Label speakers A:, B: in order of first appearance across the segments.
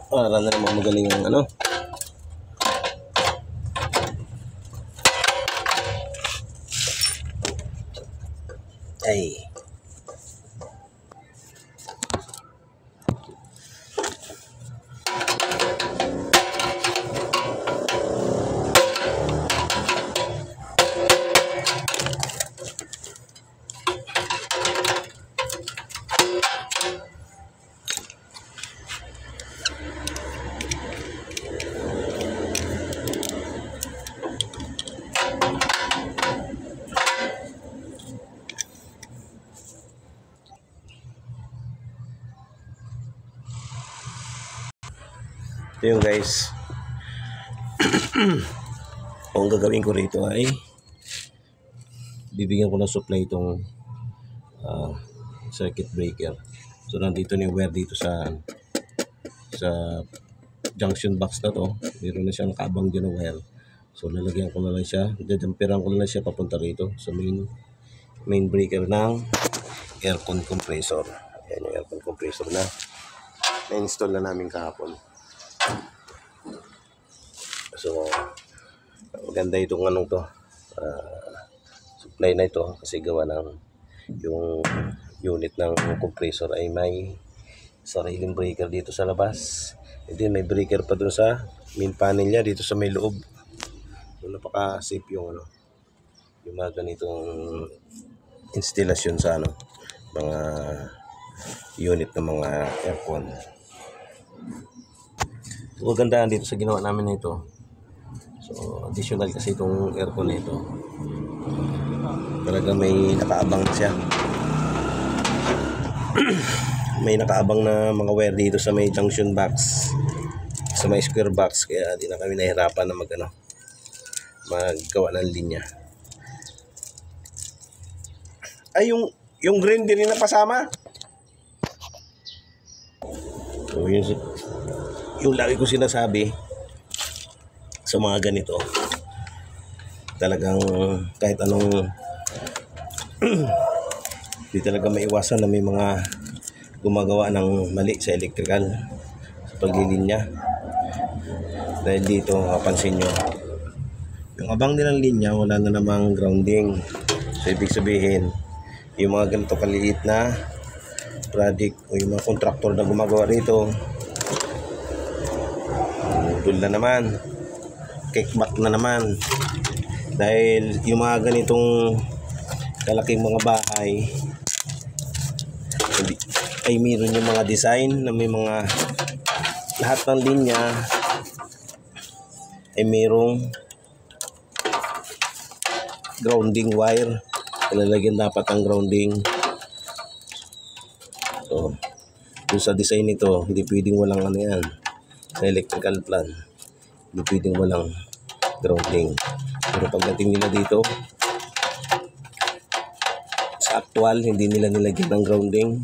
A: Para na naman magaling ang ano. Ay. Ito yung guys. Ang gagawin ko rito ay bibigyan ko ng supply itong circuit breaker. So nandito na yung wire dito sa junction box na to. Meron na siyang nakaabang dyan ng wire. So lalagyan ko na lang siya, dadamperan ko na lang siya papunta rito sa main breaker ng aircon compressor. Ayan yung aircon compressor na na-install na namin kahapon. So maganda itong anong to, supply na ito kasi gawa ng yung unit ng compressor ay may sariling breaker dito sa labas. And then may breaker pa dun sa main panel niya dito sa may loob. So napaka-safe yung ano, yung mga ganitong installation sa ano, mga unit ng mga aircon. So kagandahan dito sa ginawa namin nito. So additional kasi itong aircon nito. Talaga may nakaabang siya. May nakaabang na mga wire dito sa may junction box, sa may square box, kaya di na kami nahirapan na maggawa ng linya. Ay, yung green din na pasama. So yung lagi ko sinasabi sa mga ganito, talagang kahit anong di talaga maiwasan na may mga gumagawa ng mali sa electrical sa paglilinya. Dahil dito mapansin nyo, yung abang nilang linya wala na namang grounding. So ibig sabihin, yung mga ganito kaliit na project o yung mga contractor na gumagawa rito, budol na naman, kickback na naman. Dahil yung mga ganitong kalaking mga bahay ay mayroon yung mga design na may mga lahat ng linya ay mayroong grounding wire. Lalagyan dapat ang grounding. So dun sa design nito, hindi pwedeng walang ano yan sa electrical plan, hindi pwedeng walang grounding. Pero pagdating nila dito sa actual, hindi nila nilagyan ng grounding.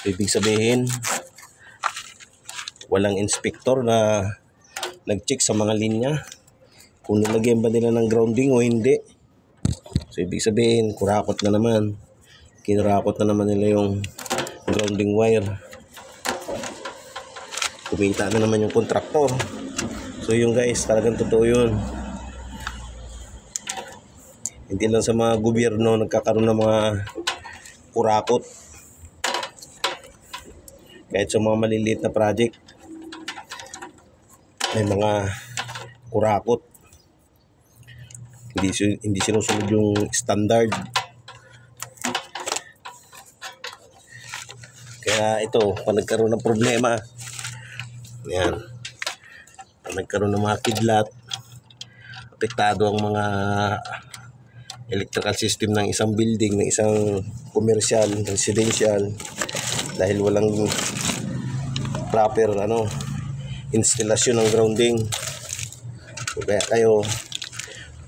A: So, ibig sabihin walang inspector na nag-check sa mga linya kung nilagyan ba nila ng grounding o hindi. So ibig sabihin kurakot na naman, kinurakot na naman nila yung grounding wire. Kumita na naman yung kontraktor. So yun guys, talagang totoo yun. Hindi lang sa mga gobyerno nagkakaroon ng mga kurakot. Kahit sa mga maliliit na project, may mga kurakot. Hindi sinusunod yung standard. Kaya ito, pag nagkaroon ng problema, yan, pag nagkaroon ng mga kidlat, apektado ang mga electrical system ng isang building, ng isang commercial, residential, dahil walang proper instalasyon ng grounding. So, kaya kayo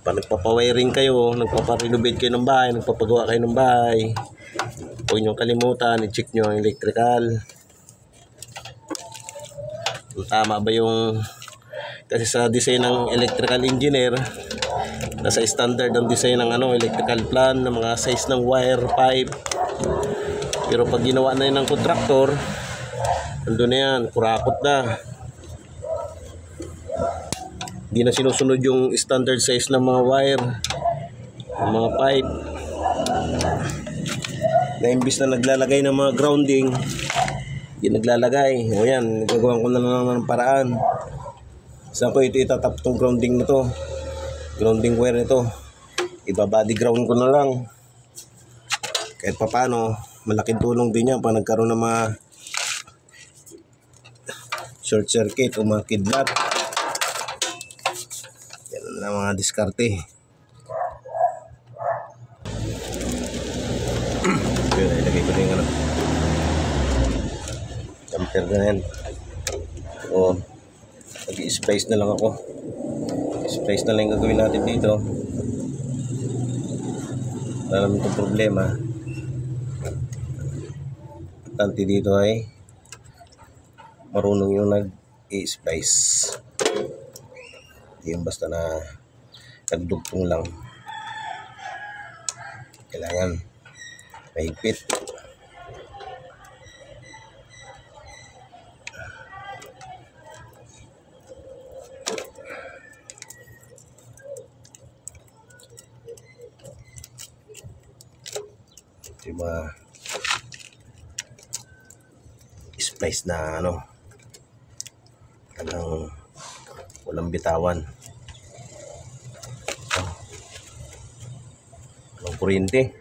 A: pag nagpapawiring kayo, nagpaparenovate kayo ng bahay, nagpapagawa kayo ng bahay, huwag nyo kalimutan, i-check nyo ang electrical kung tama ba yung, kasi sa design ng electrical engineer, nasa standard ang design ng electrical plan, ng mga size ng wire, pipe. Pero pag ginawa na yun ng contractor, nandun na yan, kurakot na. Hindi na sinusunod yung standard size ng mga wire, ng mga pipe. Na imbis na naglalagay ng mga grounding, hindi naglalagay. O yan, gagawin ko na naman ng paraan. Saan ko ito itatap tong grounding na to, grounding wire nito, ibabody ground ko na lang. Kahit papano, malaking tulong din yan pag nagkaroon ng mga short circuit o mga kidlat. Yan na mga diskarte. Yun, ilagay ko na yung ano, jumper na yan. O mag-i-splice na lang ako. Splice na lang yung gagawin natin dito. Wala naman itong problema. Importante dito ay marunong yung nag-i-splice. Hindi yung basta na nagdugtong lang. Kailangan mahigpit. Yung mga splice na ano, talagang walang bitawan. Walang kuryente.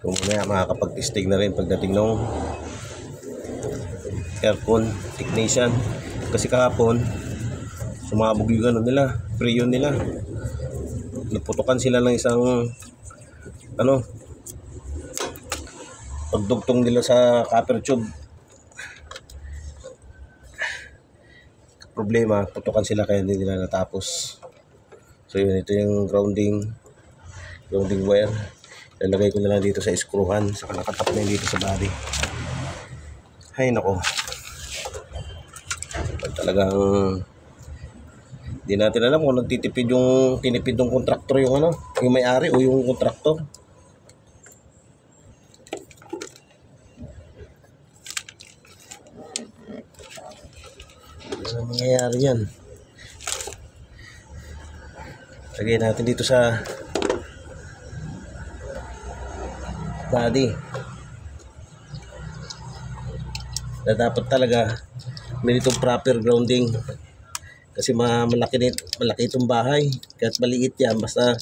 A: Kung mamaya makakapag-testing na rin pagdating ng aircon technician, kasi kahapon sumabog yung ano nila, freon nila. Naputukan sila ng isang ano, pagdugtong nila sa copper tube. Problema, putukan sila kaya hindi nila natapos. So yun, ito yung grounding wire. Lalagay ko na lang dito sa skruhan, saka nakatap na dito sa body. Hay nako, talagang hindi natin alam kung nagtitipid yung tinipid ng kontraktor, yung ano, yung may-ari o yung kontraktor. Ano mangyayari yan? Lagay natin dito sa body na dapat talaga may itong proper grounding, kasi malaki itong bahay, kahit maliit yan, basta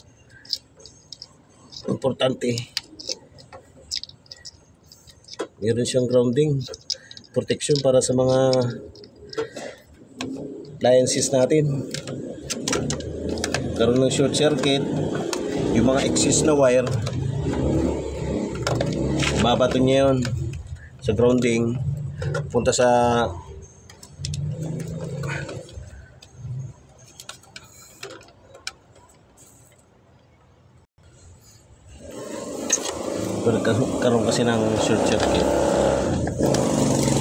A: importante meron siyang grounding protection para sa mga appliances natin. Karoon ng short circuit, yung mga excess na wire, babato niya yun sa grounding, punta sa karoon kasi ng short circuit,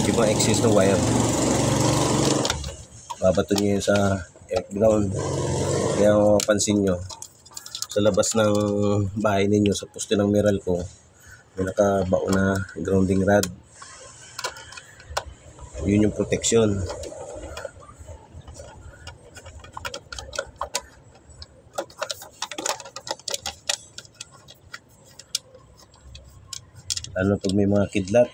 A: yung mga excess na wire, babato niya yun sa ground. Kaya mapapansin nyo sa labas ng bahay ninyo, sa poste ng Meralco, may nakabao na grounding rod. Yun yung protection. Lalo pag may mga kidlat,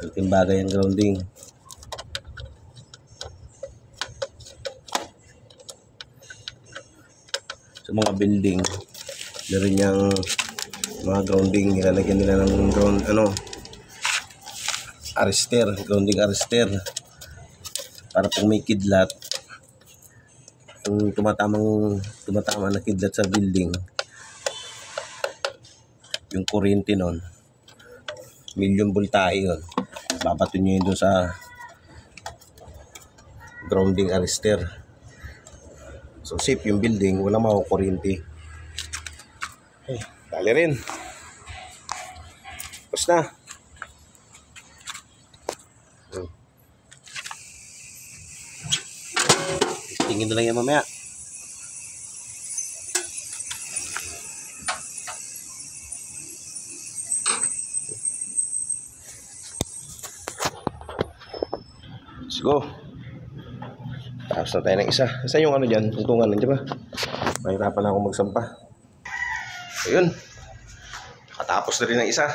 A: malaking bagay ang grounding. Sa mga building, meron yung mga grounding, nilalagyan nila ng grounding arrester, para pag may kidlat, kung tumatama na kidlat sa building, yung kuryente nun, million voltahe yun, babato nyo yun doon sa grounding arrester. So safe yung building, wala makukuryente. Okay, dali rin. Tapos na. Tingin na lang yan mamaya. Let's go. Tapos na tayo ng isa. Saan yung ano dyan? Tungtungan nandiyan ba? Mahirapan na ako magsampa. Ayun. Nakatapos na rin ng isa.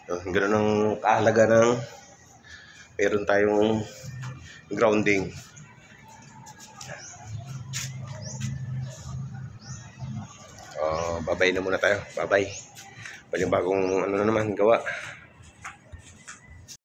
A: Ganun ang kahalaga ng meron tayong grounding. Babay na muna tayo. Babay. Bagong ano na naman gawa.